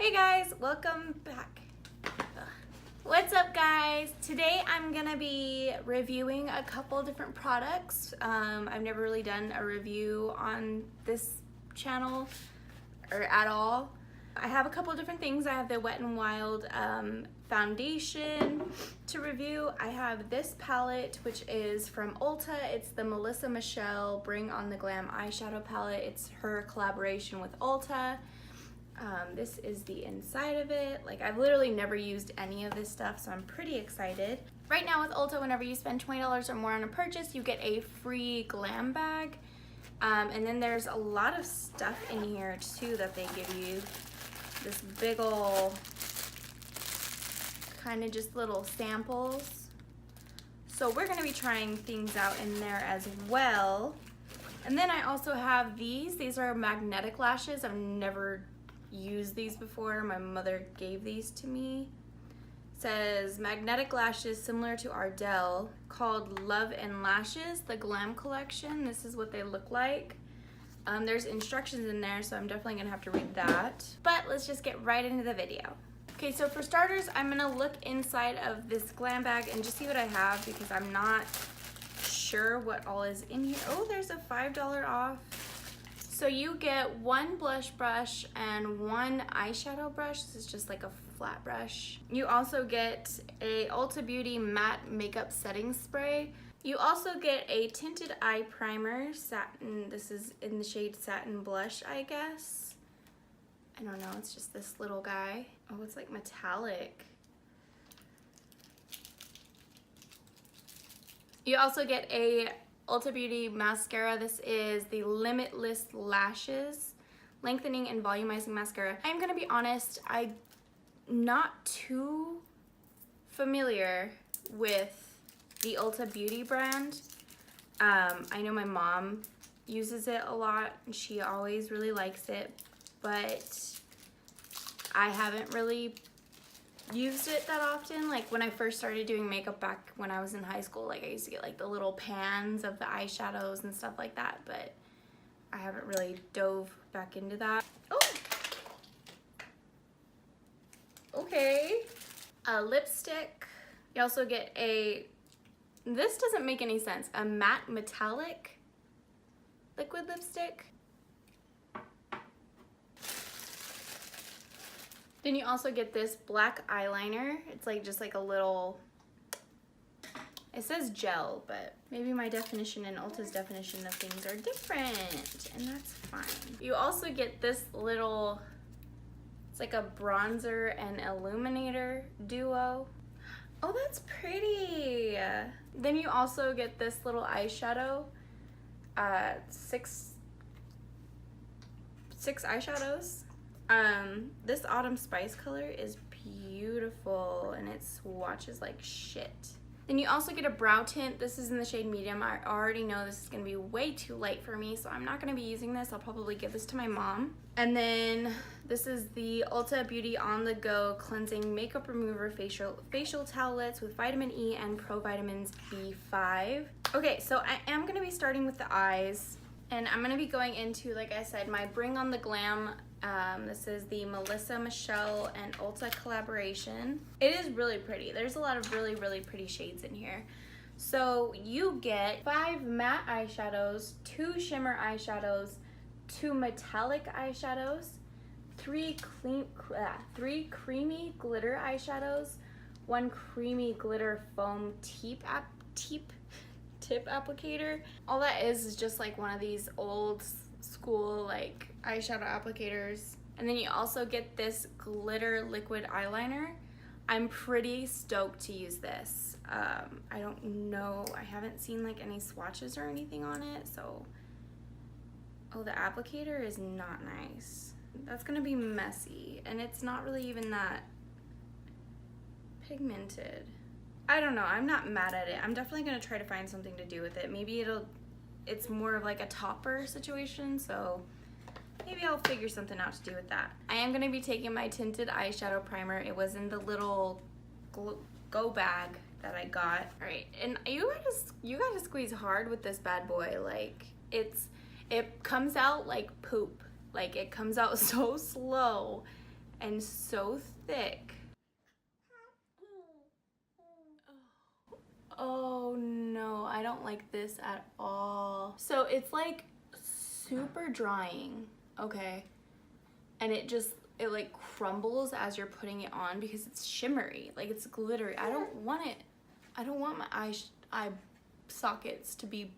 Hey guys, welcome back. What's up guys? Today I'm gonna be reviewing a couple different products. I've never really done a review on this channel or at all. I have a couple different things. I have the Wet n Wild foundation to review. I have this palette, which is from Ulta. It's the Melisa Michelle Bring on the Glam eyeshadow palette. It's her collaboration with Ulta. This is the inside of it. Like, I've literally never used any of this stuff, so I'm pretty excited. Right now with Ulta, whenever you spend $20 or more on a purchase, you get a free Glam bag. And then there's a lot of stuff in here too that they give you. This big ol' kind of just little samples. So we're gonna be trying things out in there as well. And then I also have these. These are magnetic lashes. I've never used these before. My mother gave these to me. It says magnetic lashes similar to Ardell, called Love and Lashes, the Glam collection. This is what they look like. There's instructions in there, so I'm definitely gonna have to read that. But let's just get right into the video. Okay, so for starters, I'm gonna look inside of this Glam bag and just see what I have, because I'm not sure what all is in here. Oh, there's a $5 off. So you get one blush brush and one eyeshadow brush. This is just like a flat brush. You also get a Ulta Beauty matte makeup setting spray. You also get a tinted eye primer, Satin. This is in the shade Satin Blush, I guess. I don't know, it's just this little guy. Oh, it's like metallic. You also get a Ulta Beauty mascara. This is the Limitless Lashes Lengthening and Volumizing Mascara. I'm gonna be honest, I'm not too familiar with the Ulta Beauty brand. I know my mom uses it a lot and she always really likes it, but I haven't really used it that often. Like when I first started doing makeup back when I was in high school, like I used to get like the little pans of the eyeshadows and stuff like that, but I haven't really dove back into that. Oh, okay. A lipstick. You also get a, this doesn't make any sense, a matte metallic liquid lipstick. Then you also get this black eyeliner. It's like just like a little, it says gel, but maybe my definition and Ulta's definition of things are different, and that's fine. You also get this little, it's like a bronzer and illuminator duo. Oh, that's pretty. Then you also get this little eyeshadow, six eyeshadows. This Autumn Spice color is beautiful and it swatches like shit. Then you also get a brow tint. This is in the shade medium. I already know this is gonna be way too light for me, so I'm not gonna be using this. I'll probably give this to my mom. And then this is the Ulta Beauty On The Go Cleansing Makeup Remover Facial Towelettes with vitamin E and provitamins B5. Okay, so I am gonna be starting with the eyes, and I'm gonna be going into, like I said, my Bring On The Glam. This is the Melisa Michelle and Ulta collaboration. It is really pretty. There's a lot of really, really pretty shades in here. So you get 5 matte eyeshadows, 2 shimmer eyeshadows, 2 metallic eyeshadows, 3 creamy glitter eyeshadows, 1 creamy glitter foam tip applicator. All that is just like one of these old school like eyeshadow applicators. And then you also get this glitter liquid eyeliner. I'm pretty stoked to use this. I don't know, I haven't seen like any swatches or anything on it, so. Oh, the applicator is not nice. That's gonna be messy, and it's not really even that pigmented. I don't know, I'm not mad at it. I'm definitely gonna try to find something to do with it. Maybe it's more of like a topper situation, so maybe I'll figure something out to do with that. I am gonna be taking my tinted eyeshadow primer. It was in the little go bag that I got. All right, and you gotta squeeze hard with this bad boy. Like, it comes out like poop. Like, it comes out so slow, and so thick. Oh no, I don't like this at all. So it's like super drying, okay? And it like crumbles as you're putting it on because it's shimmery, like it's glittery. I don't want it. I don't want my eye sockets to be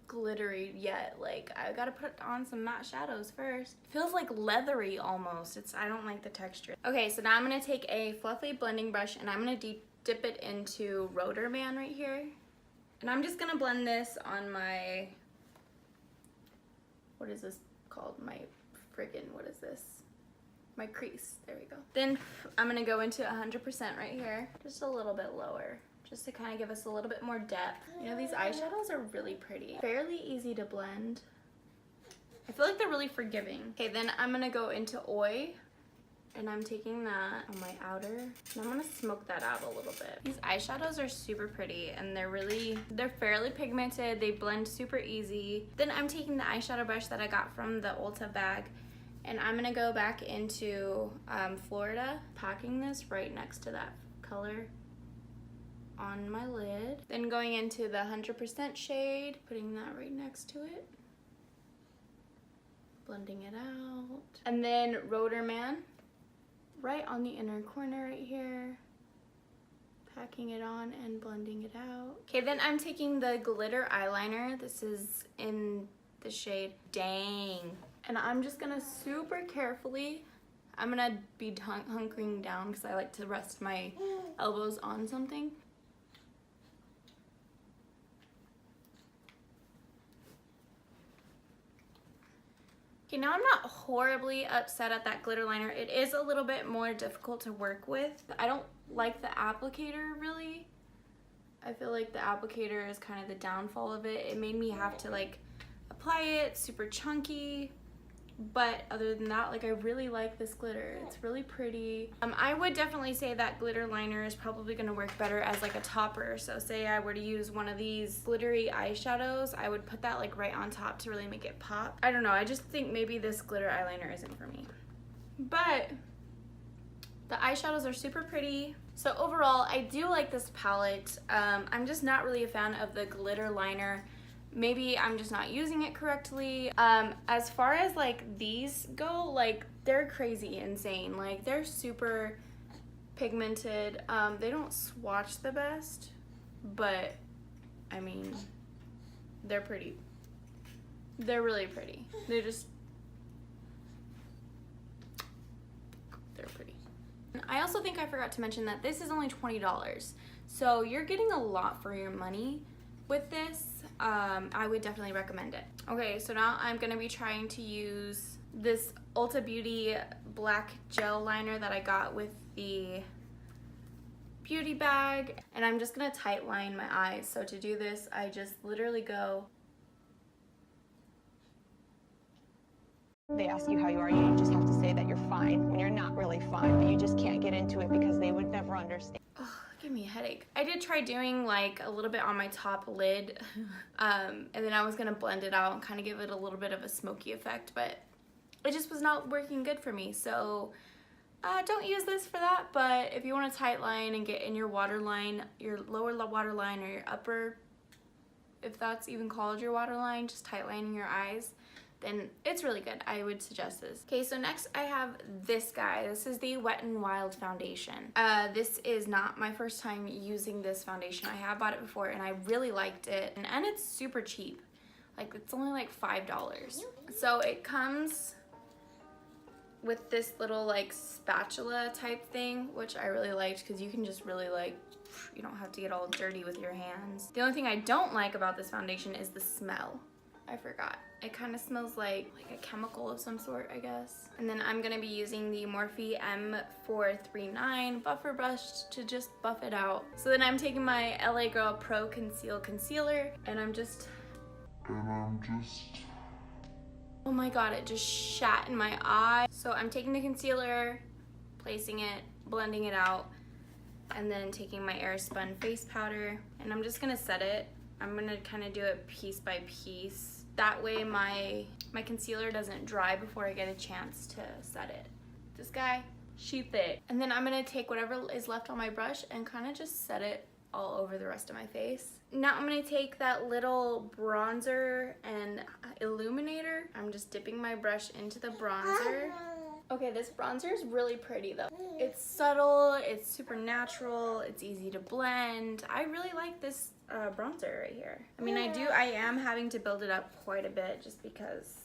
glittery yet. Like I gotta put on some matte shadows first. It feels like leathery almost. I don't like the texture. Okay, so now I'm gonna take a fluffy blending brush and I'm gonna dip it into Rotor Man right here. And I'm just gonna blend this on my, what is this called? My friggin', what is this? My crease, there we go. Then I'm gonna go into 100% right here, just a little bit lower, just to kind of give us a little bit more depth. You know, these eyeshadows are really pretty. Fairly easy to blend. I feel like they're really forgiving. Okay, then I'm gonna go into OYYY, and I'm taking that on my outer, and I'm gonna smoke that out a little bit. These eyeshadows are super pretty, and they're fairly pigmented. They blend super easy. Then I'm taking the eyeshadow brush that I got from the Ulta bag, and I'm gonna go back into Florida, packing this right next to that color on my lid. Then going into the 100% shade, putting that right next to it. Blending it out. And then Rotor Man, right on the inner corner right here. Packing it on and blending it out. Okay, then I'm taking the glitter eyeliner. This is in the shade Daaang. And I'm just gonna super carefully, I'm gonna be hunkering down because I like to rest my elbows on something. Okay, now I'm not horribly upset at that glitter liner. It is a little bit more difficult to work with. I don't like the applicator really. I feel like the applicator is kind of the downfall of it. It made me have to like apply it super chunky. But other than that, like I really like this glitter. It's really pretty. I would definitely say that glitter liner is probably gonna work better as like a topper. So say I were to use one of these glittery eyeshadows, I would put that like right on top to really make it pop. I don't know, I just think maybe this glitter eyeliner isn't for me. But the eyeshadows are super pretty. So overall, I do like this palette. I'm just not really a fan of the glitter liner. Maybe I'm just not using it correctly. As far as like these go, like they're crazy insane. Like they're super pigmented. They don't swatch the best, but I mean, they're pretty. They're really pretty. They're pretty. I also think I forgot to mention that this is only $20. So you're getting a lot for your money with this. I would definitely recommend it. Okay, so now I'm gonna be trying to use this Ulta Beauty black gel liner that I got with the beauty bag, and I'm just gonna tight line my eyes. So to do this, I just literally go. They ask you how you are, you just have to say that you're fine when you're not really fine, but you just can't get into it because they would never understand. Give me a headache. I did try doing like a little bit on my top lid, and then I was gonna blend it out and kind of give it a little bit of a smoky effect, but it just was not working good for me. So don't use this for that, but if you want to tight line and get in your waterline, your lower waterline or your upper, if that's even called your waterline, just tight lining your eyes, then it's really good. I would suggest this. Okay, so next I have this guy. This is the Wet n Wild foundation. This is not my first time using this foundation. I have bought it before and I really liked it. And it's super cheap. Like it's only like $5. So it comes with this little like spatula type thing, which I really liked because you can just really like, you don't have to get all dirty with your hands. The only thing I don't like about this foundation is the smell. I forgot. It kind of smells like a chemical of some sort, I guess. And then I'm gonna be using the Morphe M439 buffer brush to just buff it out. So then I'm taking my LA Girl Pro Conceal Concealer and I'm just, oh my god, it just shat in my eye. So I'm taking the concealer, placing it, blending it out, and then taking my Airspun face powder, and I'm just gonna set it. I'm gonna kind of do it piece by piece. That way my concealer doesn't dry before I get a chance to set it. This guy, she thick. And then I'm gonna take whatever is left on my brush and kind of just set it all over the rest of my face. Now I'm gonna take that little bronzer and illuminator. I'm just dipping my brush into the bronzer. Okay, this bronzer is really pretty though. It's subtle, it's super natural, it's easy to blend. I really like this bronzer right here. I mean, I am having to build it up quite a bit just because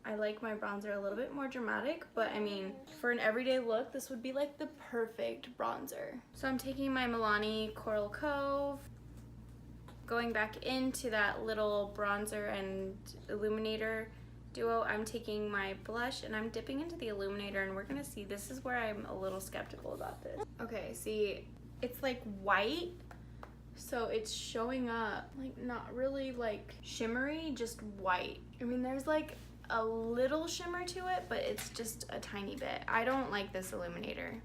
I like my bronzer a little bit more dramatic, but I mean, for an everyday look, this would be like the perfect bronzer. So I'm taking my Milani Coral Cove, going back into that little bronzer and illuminator duo. I'm taking my blush and I'm dipping into the illuminator, and we're gonna see, this is where I'm a little skeptical about this. Okay, see, it's like white, so it's showing up like not really like shimmery, just white. I mean, there's like a little shimmer to it, but it's just a tiny bit. I don't like this illuminator.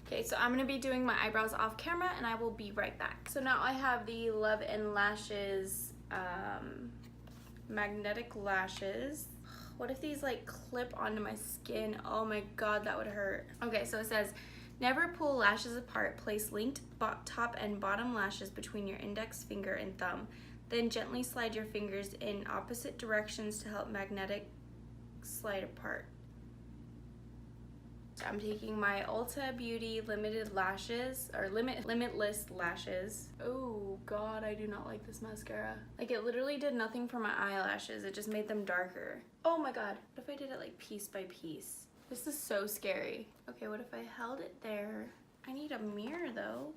Okay, so I'm gonna be doing my eyebrows off camera and I will be right back. So now I have the Love and Lashes magnetic lashes. What if these like clip onto my skin? Oh my god, that would hurt. Okay, so it says, never pull lashes apart. Place linked top and bottom lashes between your index finger and thumb. Then gently slide your fingers in opposite directions to help magnetic slide apart. So I'm taking my Ulta Beauty Limited Lashes, or Limitless Lashes. Oh god, I do not like this mascara. Like, it literally did nothing for my eyelashes, it just made them darker. Oh my god, what if I did it like piece by piece? This is so scary. Okay, what if I held it there? I need a mirror though.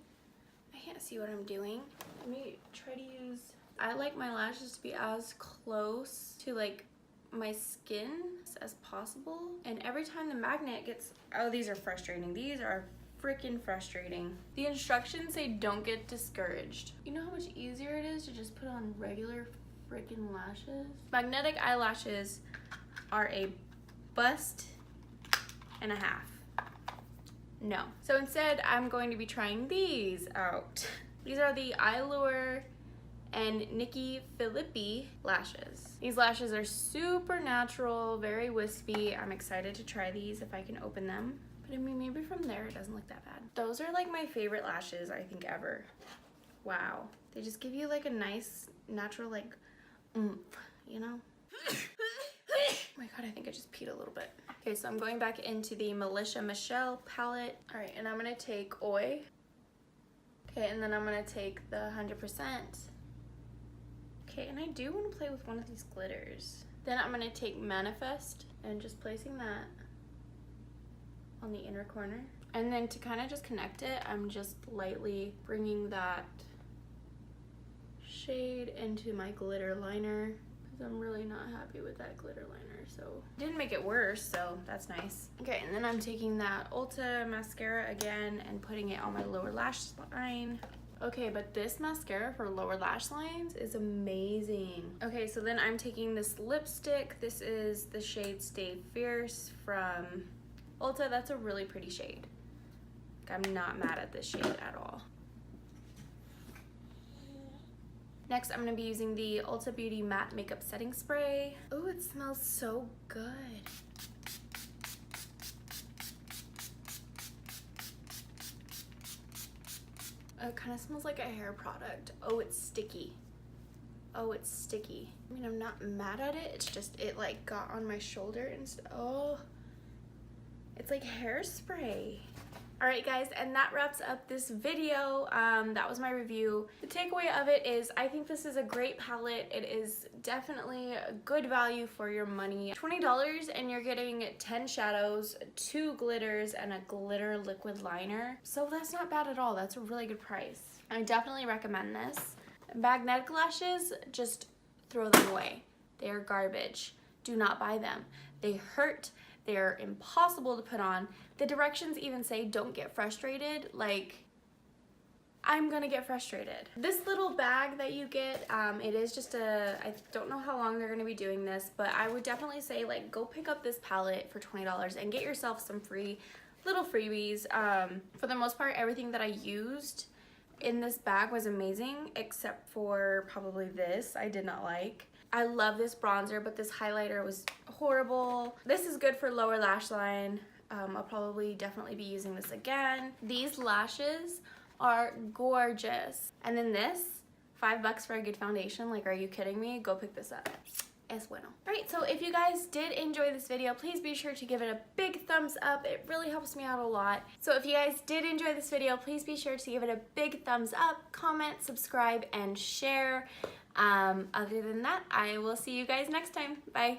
I can't see what I'm doing. Let me try to use, I like my lashes to be as close to like my skin as possible, and every time the magnet gets, oh, these are frustrating. These are freaking frustrating. The instructions say don't get discouraged. You know how much easier it is to just put on regular freaking lashes? Magnetic eyelashes are a bust and a half. No. So instead, I'm going to be trying these out. These are the Eylure and Nikki Phillippi lashes. These lashes are super natural, very wispy. I'm excited to try these if I can open them. But I mean, maybe from there it doesn't look that bad. Those are like my favorite lashes I think ever. Wow. They just give you like a nice, natural like oomph, you know? Oh my god, I think I just peed a little bit. Okay, so I'm going back into the Melisa Michelle palette. All right, and I'm gonna take OYYY. Okay, and then I'm gonna take the 100%. Okay, and I do want to play with one of these glitters. Then I'm gonna take Manifest and just placing that on the inner corner. And then to kind of just connect it, I'm just lightly bringing that shade into my glitter liner, because I'm really not happy with that glitter liner, so it didn't make it worse, so that's nice. Okay, and then I'm taking that Ulta mascara again and putting it on my lower lash line. Okay, but this mascara for lower lash lines is amazing. Okay, so then I'm taking this lipstick. This is the shade Stay Fierce from Ulta. That's a really pretty shade. I'm not mad at this shade at all. Next, I'm gonna be using the Ulta Beauty Matte Makeup Setting Spray. Oh, it smells so good. It kind of smells like a hair product. Oh, it's sticky. Oh, it's sticky. I mean, I'm not mad at it. It's just, it like got on my shoulder and oh, it's like hairspray. All right, guys, and that wraps up this video. That was my review. The takeaway of it is I think this is a great palette. It is definitely a good value for your money. $20 and you're getting 10 shadows, 2 glitters, and a glitter liquid liner. So that's not bad at all. That's a really good price. I definitely recommend this. Magnetic lashes, just throw them away. They are garbage. Do not buy them. They hurt. They're impossible to put on. The directions even say don't get frustrated. Like, I'm gonna get frustrated. This little bag that you get, it is just I don't know how long they're gonna be doing this, but I would definitely say like go pick up this palette for $20 and get yourself some little freebies. For the most part, everything that I used in this bag was amazing, except for probably this I did not like. I love this bronzer, but this highlighter was horrible. This is good for lower lash line. I'll probably definitely be using this again. These lashes are gorgeous. And then this, $5 for a good foundation. Like, are you kidding me? Go pick this up. Es bueno. Alright, so if you guys did enjoy this video, please be sure to give it a big thumbs up. It really helps me out a lot. So if you guys did enjoy this video, please be sure to give it a big thumbs up, comment, subscribe, and share. Other than that, I will see you guys next time. Bye.